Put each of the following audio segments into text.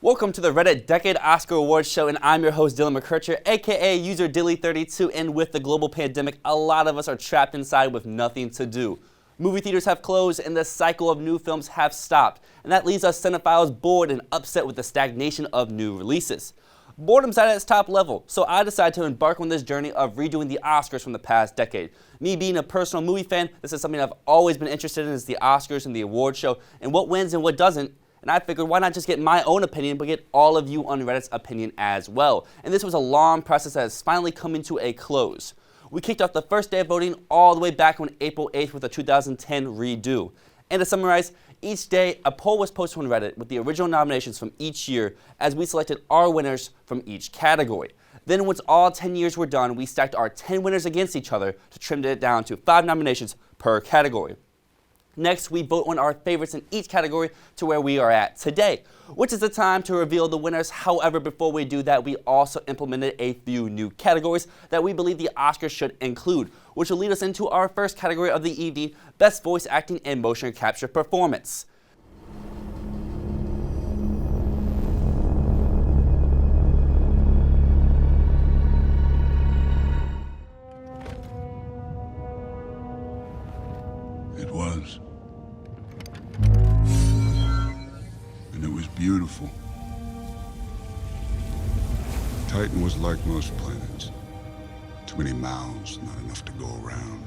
Welcome to the Reddit Decade Oscar Awards Show, and I'm your host, Dylan McKercher, aka user Dilly32, and with the global pandemic, a lot of us are trapped inside with nothing to do. Movie theaters have closed, and the cycle of new films have stopped, and that leaves us cinephiles bored and upset with the stagnation of new releases. Boredom's at its top level, so I decided to embark on this journey of redoing the Oscars from the past decade. Me being a personal movie fan, this is something I've always been interested in, is the Oscars and the award show, and what wins and what doesn't. And I figured, why not just get my own opinion, but get all of you on Reddit's opinion as well. And this was a long process that is finally coming to a close. We kicked off the first day of voting all the way back on April 8th with the 2010 redo. And to summarize, each day a poll was posted on Reddit with the original nominations from each year as we selected our winners from each category. Then once all 10 years were done, we stacked our 10 winners against each other to trim it down to 5 nominations per category. Next, we vote on our favorites in each category to where we are at today, which is the time to reveal the winners. However, before we do that, we also implemented a few new categories that we believe the Oscars should include, which will lead us into our first category of the evening, Best Voice Acting and Motion Capture Performance. It was. And it was beautiful. Titan was like most planets. Too many mouths, not enough to go around.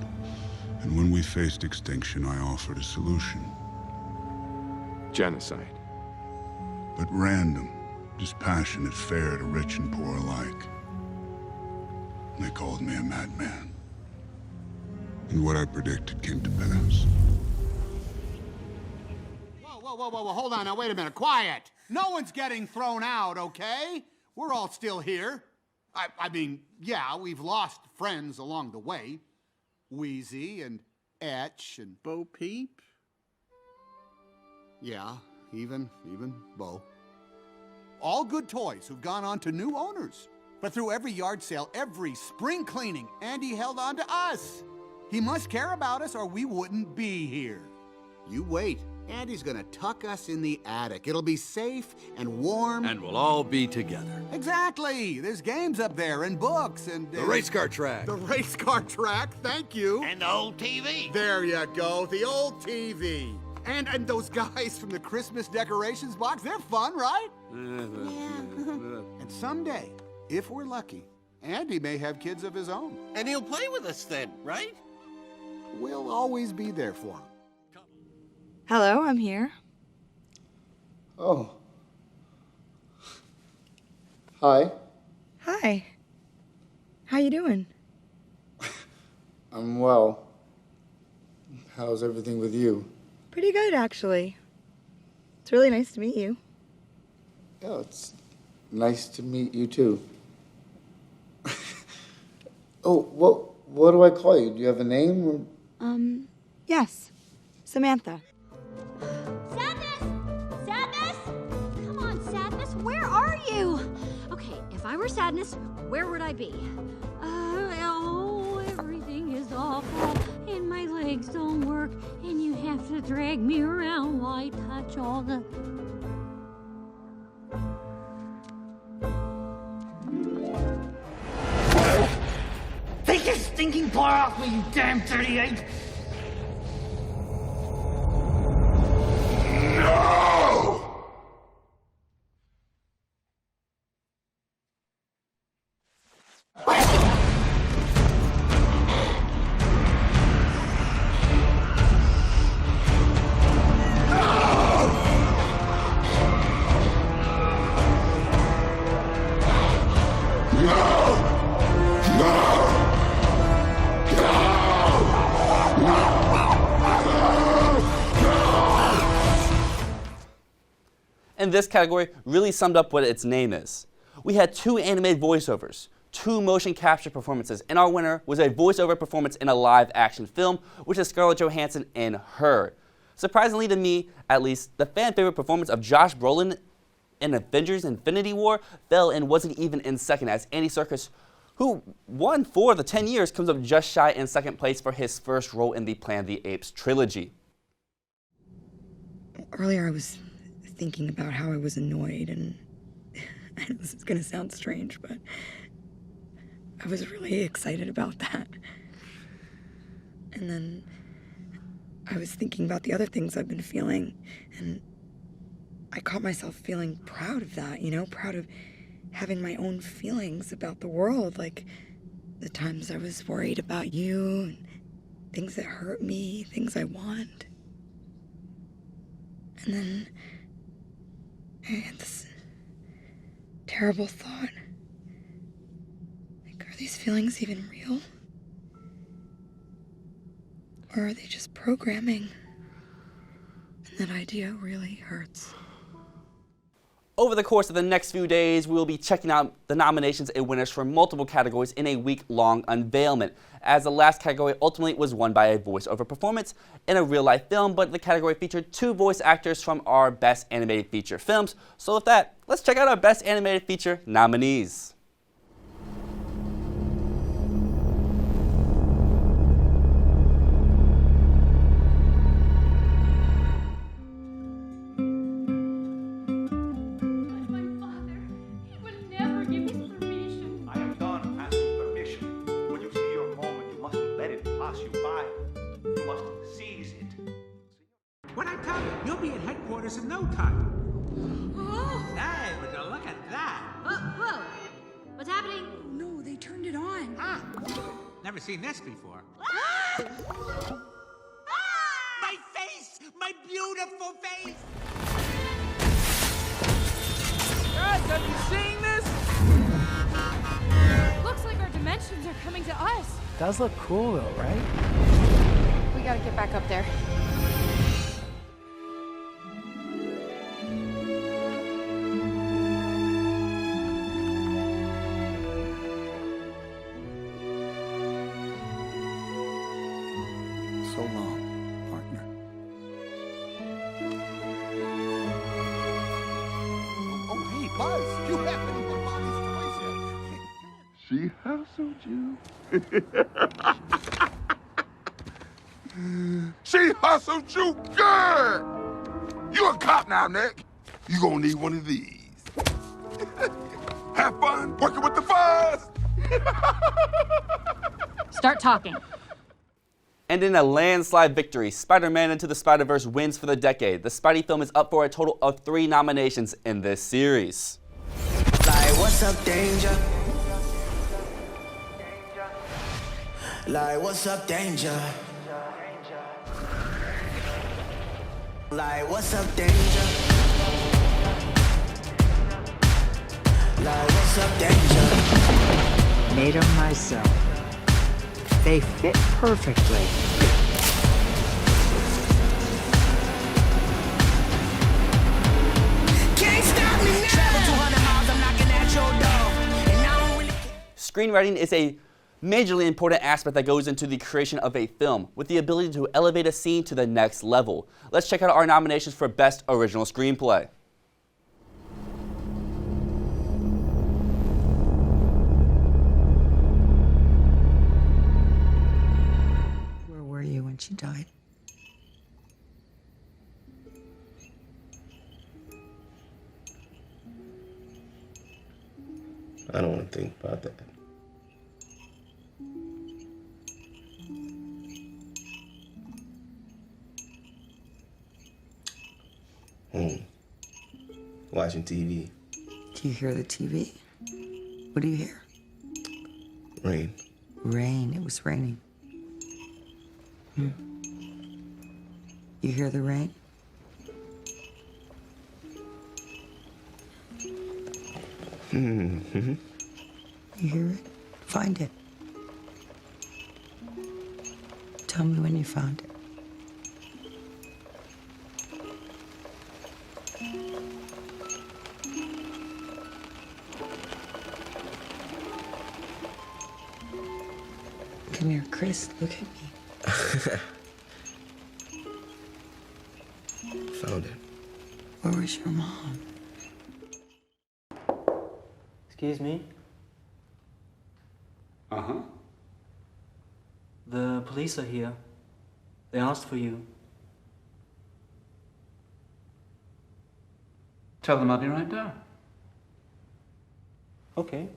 And when we faced extinction, I offered a solution. Genocide. But random, dispassionate, fair to rich and poor alike. They called me a madman. And what I predicted came to pass. Whoa, hold on now, wait a minute, quiet! No one's getting thrown out, okay? We're all still here. I mean, yeah, we've lost friends along the way. Wheezy and Etch and Bo Peep. Yeah, even Bo. All good toys who've gone on to new owners. But through every yard sale, every spring cleaning, Andy held on to us. He must care about us or we wouldn't be here. You wait. Andy's gonna tuck us in the attic. It'll be safe and warm. And we'll all be together. Exactly. There's games up there and books and... The race car track. The race car track, thank you. And the old TV. There you go, the old TV. And those guys from the Christmas decorations box, they're fun, right? And someday, if we're lucky, Andy may have kids of his own. And he'll play with us then, right? We'll always be there for him. Hello, I'm here. Oh. Hi. Hi. How you doing? I'm well. How's everything with you? Pretty good, actually. It's really nice to meet you. Yeah, it's nice to meet you too. Oh, what do I call you? Do you have a name? Yes. Samantha. Sadness! Come on, Sadness, where are you? Okay, if I were Sadness, where would I be? Everything is awful, and my legs don't work, and you have to drag me around while I touch all the... Take your stinking paw off me, you damn 38! And this category really summed up what its name is. We had 2 animated voiceovers, 2 motion capture performances, and our winner was a voiceover performance in a live action film, which is Scarlett Johansson in Her. Surprisingly to me, at least, the fan favorite performance of Josh Brolin in Avengers Infinity War fell and wasn't even in second, as Andy Serkis, who won 4 of the 10 years, comes up just shy in second place for his first role in the Planet of the Apes trilogy. Earlier I was thinking about how I was annoyed and I know this is gonna sound strange, but I was really excited about that. And then I was thinking about the other things I've been feeling, and I caught myself feeling proud of that, proud of having my own feelings about the world, like the times I was worried about you, and things that hurt me, things I want. And then I had this terrible thought. Like, are these feelings even real? Or are they just programming? And that idea really hurts. Over the course of the next few days, we will be checking out the nominations and winners for multiple categories in a week-long unveilment, as the last category ultimately was won by a voiceover performance in a real-life film, but the category featured 2 voice actors from our Best Animated Feature films. So with that, let's check out our Best Animated Feature nominees. When I tell you, you'll be at headquarters in no time. Oh. Hey, would you look at that? Whoa. What's happening? No, they turned it on. Never seen this before. Ah! My face! My beautiful face! Guys, are you seeing this? Looks like our dimensions are coming to us. Does look cool though, right? We gotta get back up there. So long, partner. Oh, hey, Buzz, you haven't put Bonnie's toys yet. She hustled you. She hustled you good. You a cop now, Nick. You gonna need one of these. Have fun working with the fuzz. Start talking. And in a landslide victory, Spider-Man Into the Spider-Verse wins for the decade. The Spidey film is up for a total of 3 nominations in this series. Like, what's up, danger? Like, what's up, danger? Like, what's up, danger? Like, what's up, danger? Made them myself. They fit perfectly. Can't stop me now. Travel 200 miles, I'm knocking at your door. And I don't really care. Screenwriting is a majorly important aspect that goes into the creation of a film, with the ability to elevate a scene to the next level. Let's check out our nominations for Best Original Screenplay. Where were you when she died? I don't want to think about that. Watching TV. Do you hear the TV? What do you hear? Rain. Rain. It was raining. You hear the rain? Mm-hmm. You hear it? Find it. Tell me when you found it. Come here, Chris. Look at me. Found it. Where was your mom? Excuse me? Uh-huh. The police are here. They asked for you. Tell them I'll be right down. Okay.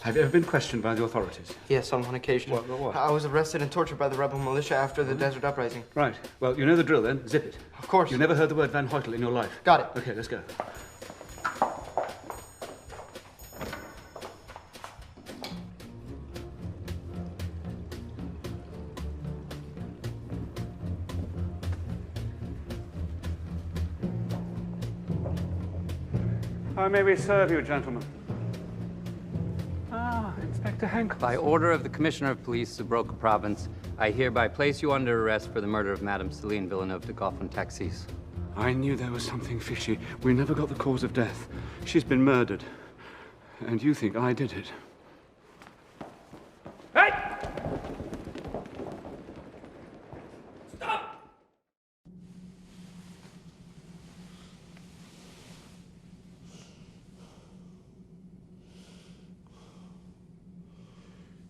Have you ever been questioned by the authorities? Yes, on one occasion. What? I was arrested and tortured by the rebel militia after the desert uprising. Right. Well, you know the drill then. Zip it. Of course. You never heard the word Van Hoytel in your life. Got it. Okay, let's go. How may we serve you, gentlemen? Ah, Inspector Henkel. By order of the Commissioner of Police of Broca Province, I hereby place you under arrest for the murder of Madame Celine Villeneuve de Goffin-Taxis. I knew there was something fishy. We never got the cause of death. She's been murdered. And you think I did it. Hey! Stop!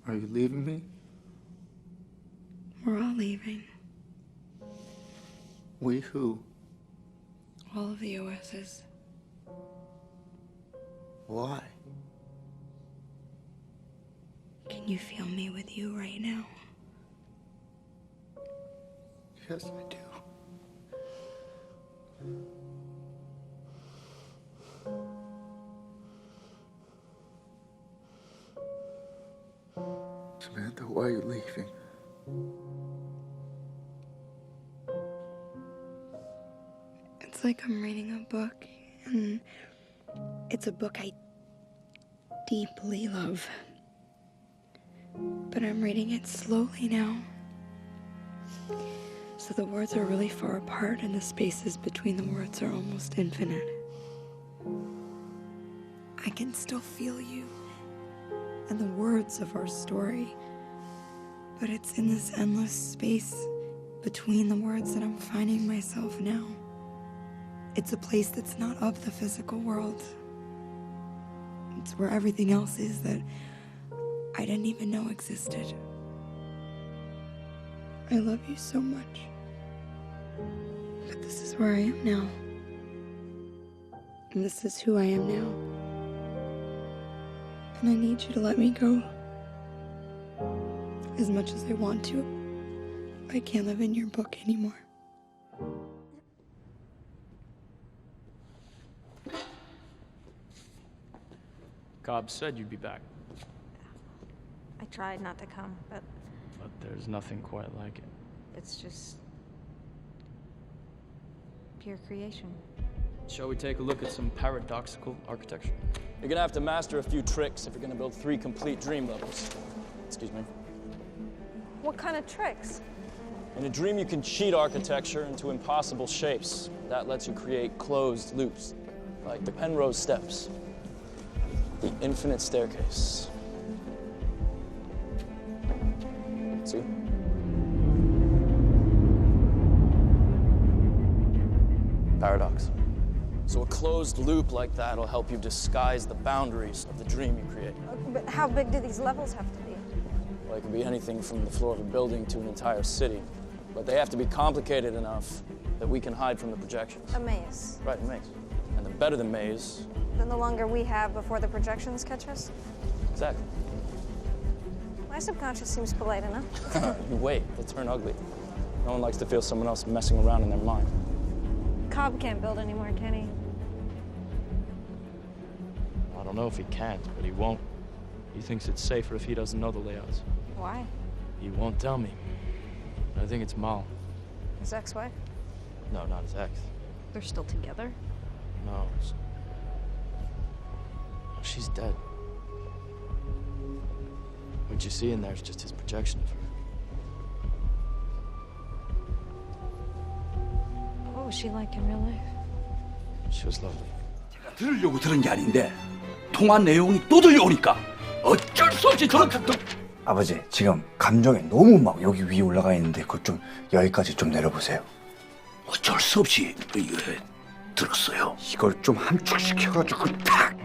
Are you leaving me? We're all leaving. We who? All of the OSs. Why? Can you feel me with you right now? Yes, I do. Samantha, why are you leaving? It's like I'm reading a book, and it's a book I deeply love. But I'm reading it slowly now. So the words are really far apart, and the spaces between the words are almost infinite. I can still feel you and the words of our story, but it's in this endless space between the words that I'm finding myself now. It's a place that's not of the physical world. It's where everything else is that I didn't even know existed. I love you so much. But this is where I am now. And this is who I am now. And I need you to let me go. As much as I want to, I can't live in your book anymore. Cobb said you'd be back. I tried not to come, but There's nothing quite like it. it's just pure creation. Shall we take a look at some paradoxical architecture? You're gonna have to master a few tricks if you're gonna build 3 complete dream levels. Excuse me. What kind of tricks? In a dream, you can cheat architecture into impossible shapes. That lets you create closed loops, like the Penrose Steps, the infinite staircase. See? Paradox. So a closed loop like that will help you disguise the boundaries of the dream you create. But how big do these levels have to be? Well, it can be anything from the floor of a building to an entire city. But they have to be complicated enough that we can hide from the projections. A maze. Right, a maze. And the better the maze, Then the longer we have before the projections catch us? exactly. My subconscious seems polite enough. You wait, they'll turn ugly. No one likes to feel someone else messing around in their mind. Cobb can't build anymore, can he? I don't know if he can't, but he won't. He thinks it's safer if he doesn't know the layouts. Why? He won't tell me. I think it's Mal. His ex-wife? No, not his ex. They're still together? No. She's dead. What you see in there is just his projection of her. What was she like in real life? She was lovely. 들으려고 들은 게 아닌데 통화 내용이 또 들려오니까 어쩔 수 없이 저렇게 아버지, 지금 감정이 너무 막 여기 위에 올라가 있는데 그것 좀 여기까지 좀 내려보세요. 어쩔 수 없이 들었어요. 이걸 좀 함축시켜가지고 탁.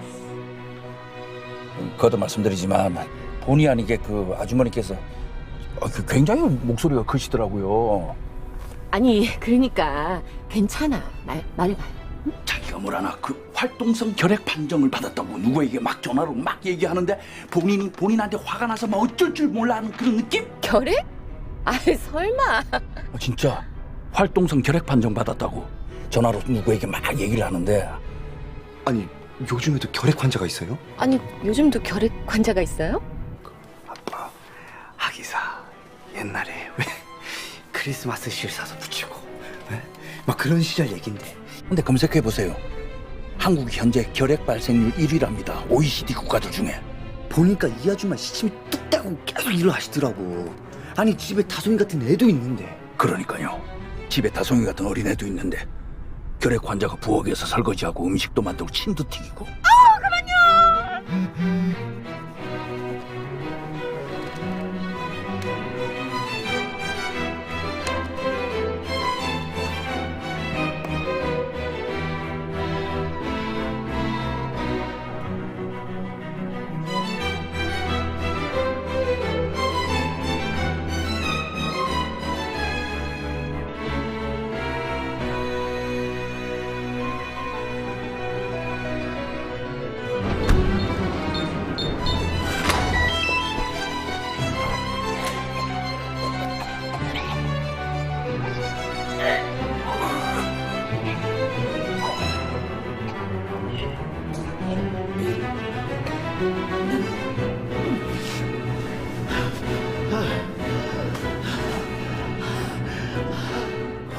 거듭 말씀드리지만 본의 아니게 그 아주머니께서 굉장히 목소리가 크시더라고요. 아니, 그러니까 괜찮아. 말해봐요. 자기가 뭐라나 그 활동성 결핵 판정을 받았다고 누구에게 막 전화로 막 얘기하는데 본인한테 화가 나서 막 어쩔 줄 몰라 하는 그런 느낌? 결핵? 아이, 설마. 진짜 활동성 결핵 판정 받았다고 전화로 누구에게 막 얘기를 하는데. 아니, 요즘에도 결핵 환자가 있어요? 아니, 요즘도 결핵 환자가 있어요? 아빠, 하기사 옛날에 왜 크리스마스 실 사서 붙이고 왜? 막 그런 시절 얘긴데. 근데 검색해보세요. 한국이 현재 결핵 발생률 1위랍니다. OECD 국가들 중에. 보니까 이 아줌마 시침이 뚝 떼고 계속 일을 하시더라고. 아니, 집에 다솜이 같은 애도 있는데. 그러니까요. 집에 다솜이 같은 어린애도 있는데 결핵 환자가 부엌에서 설거지하고 음식도 만들고 침도 튀기고.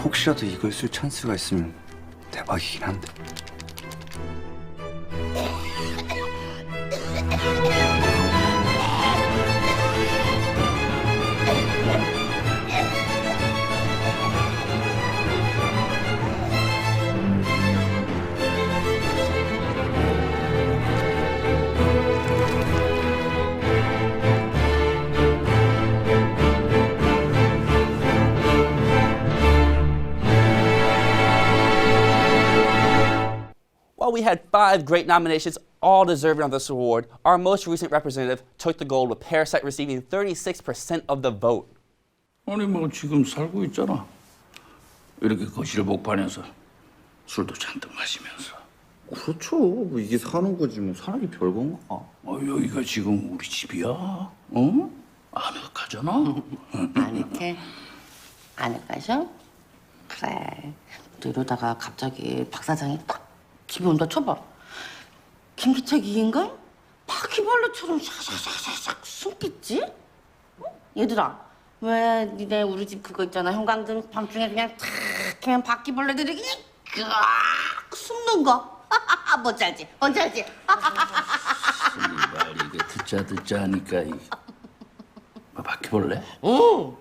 혹시라도 이걸 쓸 찬스가 있으면 대박이긴 한데. While we had 5 great nominations, all deserving of this award, our most recent representative took the gold with Parasite receiving 36% of the vote. 아니 뭐 지금 살고 있잖아. 이렇게 거실 복판에서 술도 잔뜩 마시면서. 그렇죠. 뭐 이게 사는 거지 뭐 사는 게 별건가. 여기가 지금 우리 집이야. 어? 아늑하잖아. 아늑해? 아늑하셔? 그래. 또 이러다가 갑자기 박 사장이 딱 집에 온다 쳐봐. 김기택이인가? 바퀴벌레처럼 샤샤샤샥 숨겠지? 얘들아, 왜 니네 우리 집 그거 있잖아. 형광등 밤중에 그냥 탁 그냥 바퀴벌레들이 그냥 쫙 숨는 거. 뭔지 알지? 뭔지 알지? 말 이게 듣자 하니까 뭐 바퀴벌레? 응.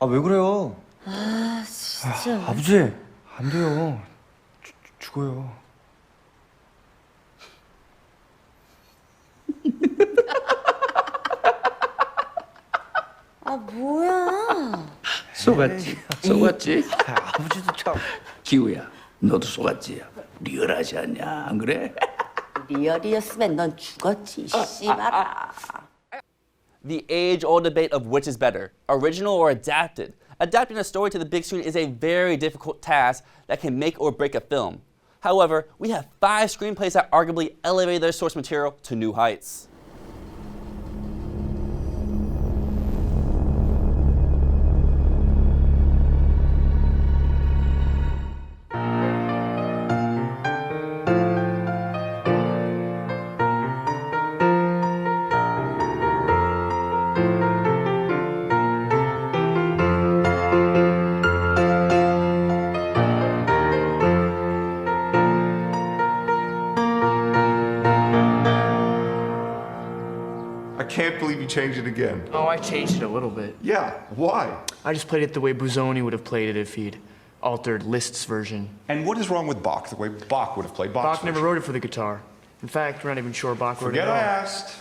왜 그래요? 아, 진짜. 아버지, 안 돼요. 죽어요. 아, 뭐야? 속았지? 속았지? 아버지도 참. 기우야, 너도 속았지? 리얼하지 않냐? 안 그래? 리얼이었으면 넌 죽었지, 씨발아. The age-old debate of which is better, original or adapted. Adapting a story to the big screen is a very difficult task that can make or break a film. However, we have 5 screenplays that arguably elevate their source material to new heights. I can't believe you changed it again. Oh, I changed it a little bit. Yeah, why? I just played it the way Busoni would have played it if he'd altered Liszt's version. And what is wrong with Bach, the way Bach would have played Bach's Bach never wrote it for the guitar. In fact, we're not even sure Bach wrote Forget it at I all. asked.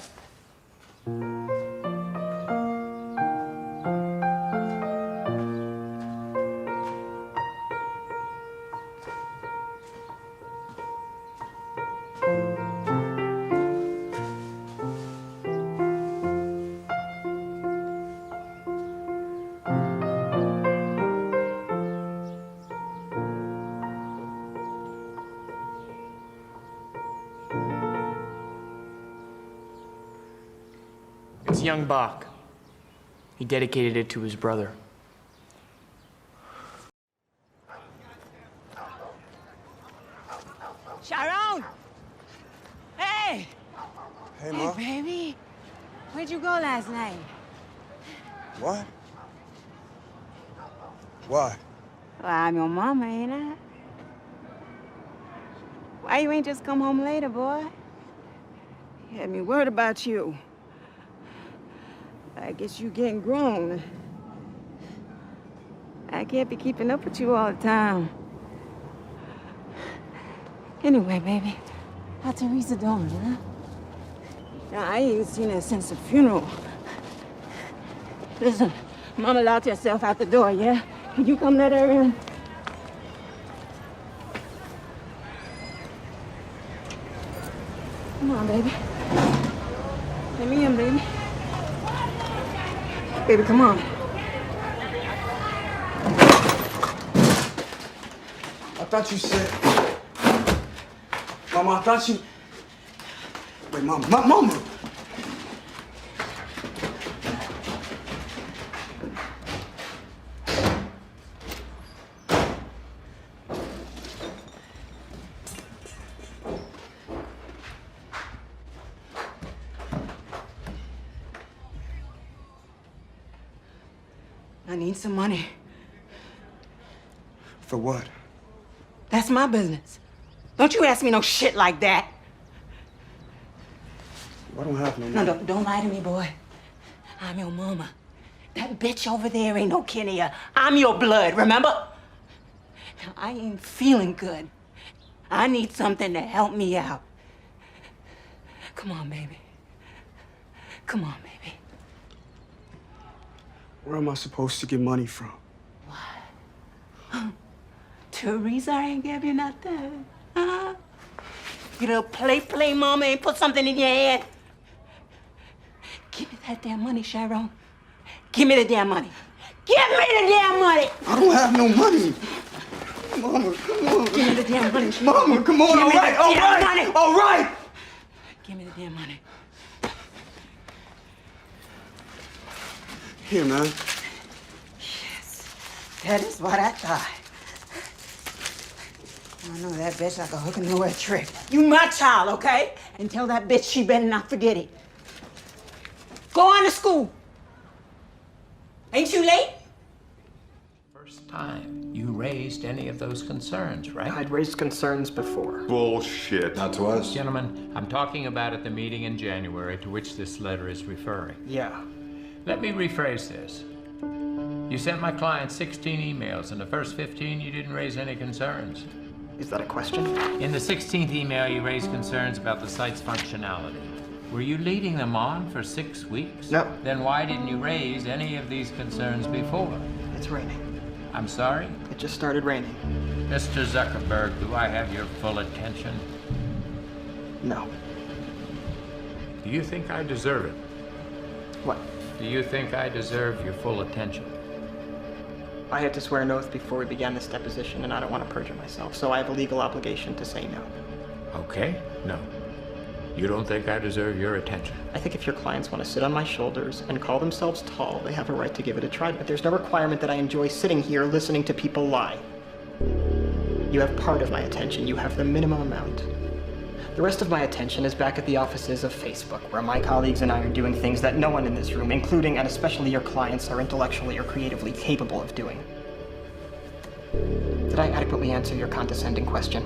young Bach. He dedicated it to his brother. Sharon! Hey! Hey, Ma. Hey, baby. Where'd you go last night? What? Why? Well, I'm your mama, ain't I? Why you ain't just come home later, boy? You had me worried about you. I guess you getting grown. I can't be keeping up with you all the time. Anyway, baby, how Teresa doing, huh? Now, I ain't seen her since the funeral. Listen, Mama locked herself out the door, yeah? Can you come let her in? Come on, baby. Let me in, baby. Baby, come on. I thought you said... Mama, I thought you... Wait, Mama. Mama! I need some money. For what? That's my business. Don't you ask me no shit like that. I don't have no money. No, don't lie to me, boy. I'm your mama. That bitch over there ain't no kin of ya. I'm your blood, remember? Now, I ain't feeling good. I need something to help me out. Come on, baby. Come on, baby. Where am I supposed to get money from? Teresa ain't give you nothing, huh? You little play mama ain't put something in your head. Give me that damn money, Sharon. Give me the damn money. Give me the damn money! I don't have no money. Mama, come on. Give me the damn money. Mama, come on. Give me the all damn right, money. all right. Give me the damn money. Here, man. Yes, that is what I thought. I know that bitch like a hook and nowhere trick. You my child, okay? And tell that bitch she better not forget it. Go on to school. Ain't you late? First time you raised any of those concerns, right? I'd raised concerns before. Bullshit. Not to us. Gentlemen, I'm talking about at the meeting in January to which this letter is referring. Yeah. Let me rephrase this. You sent my client 16 emails. In the first 15, you didn't raise any concerns. Is that a question? In the 16th email, you raised concerns about the site's functionality. Were you leading them on for 6 weeks? No. Then why didn't you raise any of these concerns before? It's raining. I'm sorry? It just started raining. Mr. Zuckerberg, do I have your full attention? No. Do you think I deserve it? What? Do you think I deserve your full attention? I had to swear an oath before we began this deposition, and I don't want to perjure myself, so I have a legal obligation to say no. Okay, no. You don't think I deserve your attention? I think if your clients want to sit on my shoulders and call themselves tall, they have a right to give it a try, but there's no requirement that I enjoy sitting here listening to people lie. You have part of my attention. You have the minimum amount. The rest of my attention is back at the offices of Facebook, where my colleagues and I are doing things that no one in this room, including and especially your clients, are intellectually or creatively capable of doing. Did I adequately answer your condescending question?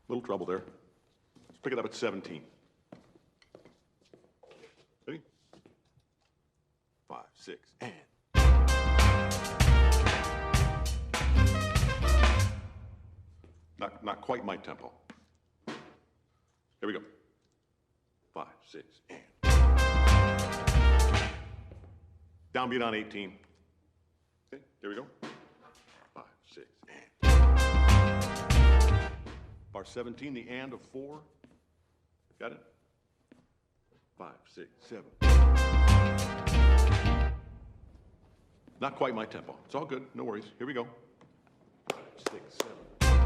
Little trouble there. Let's pick it up at 17. Ready? 5, 6, and... Not quite my tempo. Here we go. 5, 6, and... Downbeat on 18. Okay, here we go. 5, 6, and... Bar 17, the and of 4. Got it? 5, 6, 7. Not quite my tempo. It's all good. No worries. Here we go. 5, 6, 7.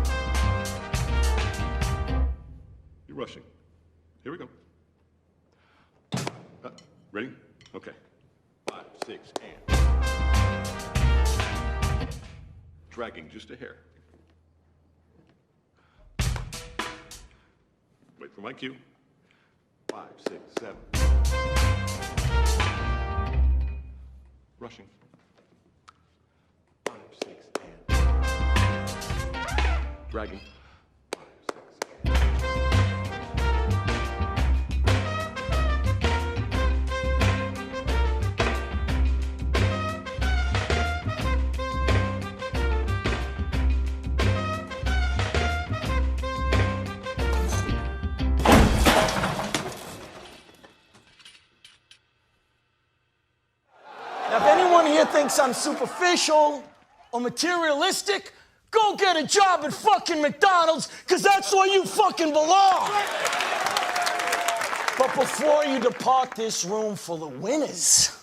You're rushing. Here we go. Ready? Okay. 5, 6, and. Dragging just a hair. Wait for my cue. 5, 6, 7. Rushing. 5, 6, and. Dragging. 5, 6, and. Now, if anyone here thinks I'm superficial or materialistic, go get a job at fucking McDonald's, because that's where you fucking belong. But before you depart this room full of winners,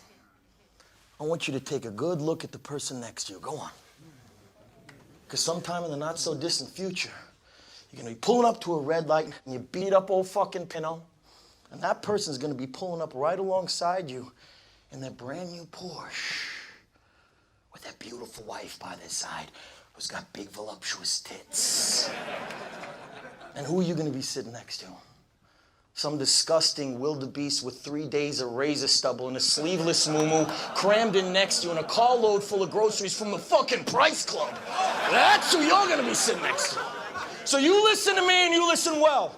I want you to take a good look at the person next to you. Go on. Because sometime in the not-so-distant future, you're going to be pulling up to a red light, and you beat up old fucking Pinot, and that person's going to be pulling up right alongside you in their brand new Porsche with their beautiful wife by their side who's got big voluptuous tits. And who are you going to be sitting next to? Some disgusting wildebeest with 3 days of razor stubble and a sleeveless muumuu crammed in next to you and a carload full of groceries from the fucking Price Club. That's who you're going to be sitting next to. So you listen to me and you listen well.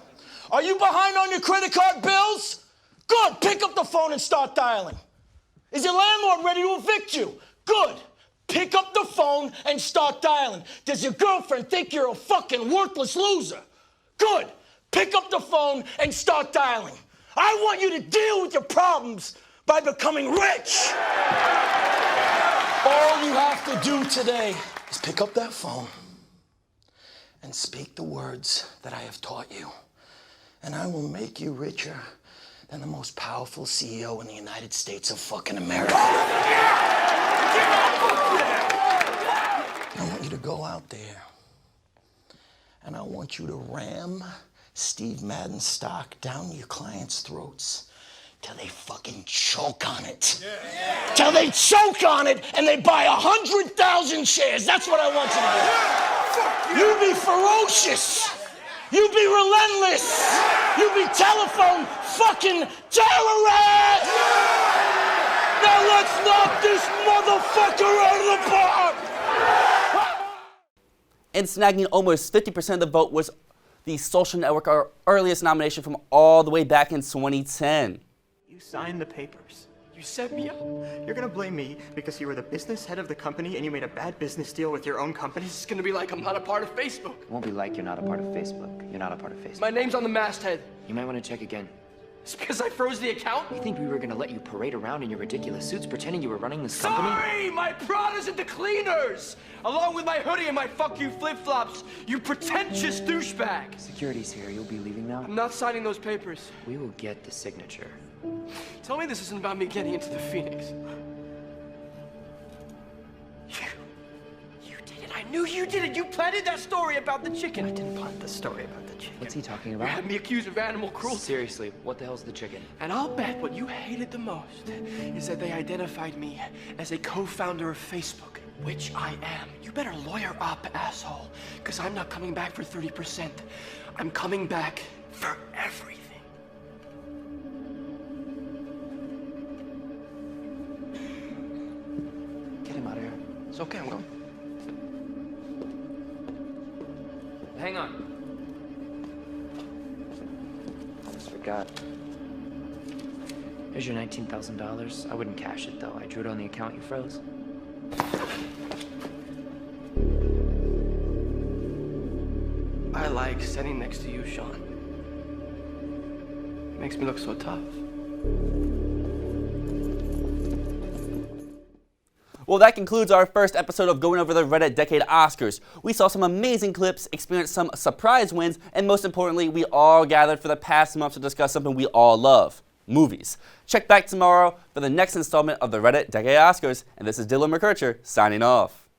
Are you behind on your credit card bills? Good. Pick up the phone and start dialing. Is your landlord ready to evict you? Good. Pick up the phone and start dialing. Does your girlfriend think you're a fucking worthless loser? Good. Pick up the phone and start dialing. I want you to deal with your problems by becoming rich. All you have to do today is pick up that phone and speak the words that I have taught you. And I will make you richer than the most powerful CEO in the United States of fucking America. I want you to go out there and I want you to ram Steve Madden's stock down your clients' throats till they fucking choke on it. Yeah. Till they choke on it and they buy 100,000 shares. That's what I want you to do. You be ferocious. You be relentless. You be telephone fucking terrorist. Now let's knock this motherfucker out of the park. And snagging almost 50% of the vote was The Social Network, our earliest nomination from all the way back in 2010. You signed the papers. You set me up. You're gonna blame me because you were the business head of the company and you made a bad business deal with your own company? It's gonna be like I'm not a part of Facebook. It won't be like you're not a part of Facebook. You're not a part of Facebook. My name's on the masthead. You might want to check again. It's because I froze the account? You think we were gonna let you parade around in your ridiculous suits pretending you were running this company? Sorry! My Prada's at the cleaners! Along with my hoodie and my fuck you flip-flops, you pretentious douchebag! Security's here. You'll be leaving now? I'm not signing those papers. We will get the signature. Tell me this isn't about me getting into the Phoenix. You did it. I knew you did it. You planted that story about the chicken. I didn't plant the story about the chicken. What's he talking You about? had me accused of animal cruelty. Seriously, what the hell's the chicken? And I'll bet what you hated the most is that they identified me as a co-founder of Facebook, which I am. You better lawyer up, asshole, because I'm not coming back for 30%. I'm coming back for everything. Get him out of here. It's okay, I'm going. Hang on. Almost forgot. Here's your $19,000. I wouldn't cash it, though. I drew it on the account you froze. I like sitting next to you, Sean. It makes me look so tough. Well, that concludes our first episode of going over the Reddit Decade Oscars. We saw some amazing clips, experienced some surprise wins, and most importantly, we all gathered for the past month to discuss something we all love: movies. Check back tomorrow for the next installment of the Reddit Decade Oscars, and this is Dylan McKercher signing off.